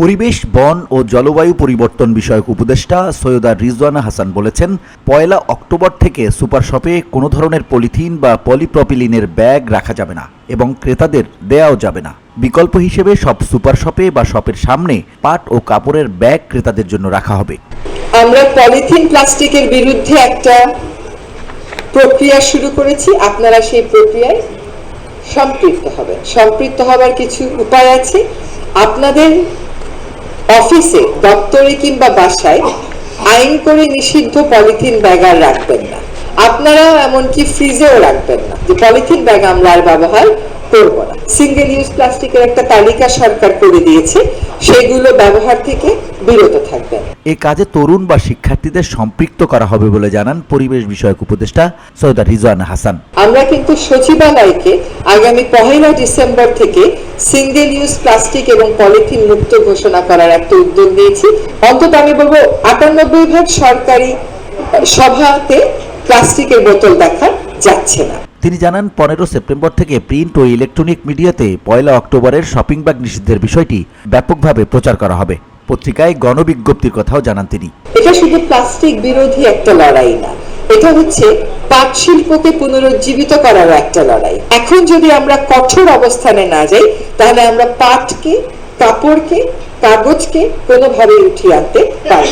পরিবেশ, বন ও জলবায়ু পরিবর্তন বিষয়ক উপদেষ্টা সৈয়দা রিজওয়ানা হাসান বলেছেন, ১ অক্টোবর থেকে সুপার শপে কোনো ধরনের পলিথিন বা পলিপ্রপিলিনের ব্যাগ রাখা যাবে না এবং ক্রেতাদের দেয়াও যাবে না। বিকল্প হিসেবে সব সুপার শপে বা শপের সামনে পাট ও কাপড়ের ব্যাগ ক্রেতাদের জন্য রাখা হবে। আমরা পলিথিন প্লাস্টিকের বিরুদ্ধে একটা প্রক্রিয়া শুরু করেছি। আপনারা সেই প্রক্রিয়ায় সম্পৃক্ত হবার কিছু উপায় আছে। আপনাদের অফিসে, দপ্তরে কিংবা বাসায় আইন করে নিষিদ্ধ পলিথিন ব্যাগ আর রাখবেন না। আপনারা এমনকি ফ্রিজেও রাখবেন না যে পলিথিন ব্যাগ আমরা আর ব্যবহার করব না। সিঙ্গেল ইউজ প্লাস্টিকের একটা তালিকা সরকার করে দিয়েছে, সেগুলো ব্যবহার থেকে বিরত থাকবেন। এ কাজে তরুণ বা শিক্ষার্থীদের সম্পৃক্ত করা হবে বলে জানান পরিবেশ বিষয়ক উপদেষ্টা সৈয়দা রিজওয়ানা হাসান। আমরা কিন্তু সচিবালয়কে আগামী 1 ডিসেম্বর থেকে সিঙ্গেল ইউজ প্লাস্টিক এবং পলিথিন মুক্ত ঘোষণা করার একটা উদ্যোগ নিয়েছি। অন্তত আমি বলবো 98% সরকারি সভাতে প্লাস্টিকের বোতল দেখা যাচ্ছে না। তিনি জানান, 15 সেপ্টেম্বর থেকে প্রিন্ট ও ইলেকট্রনিক মিডিয়াতে 1 অক্টোবরের শপিং ব্যাগ নিষিদ্ধের বিষয়টি ব্যাপকভাবে প্রচার করা হবে। পত্রিকায় গণবিজ্ঞপ্তির কথাও জানান তিনি। এটা শুধু প্লাস্টিক বিরোধী একটা লড়াই না, এটা হচ্ছে পাট শিল্পকে পুনরুজ্জীবিত করার একটা লড়াই। এখন যদি আমরা কঠোর অবস্থানে না যাই, তাহলে আমরা পাটকে, কাপড়কে, কাগজকে কোনোভাবেই উঠিয়ে আনতে পারি।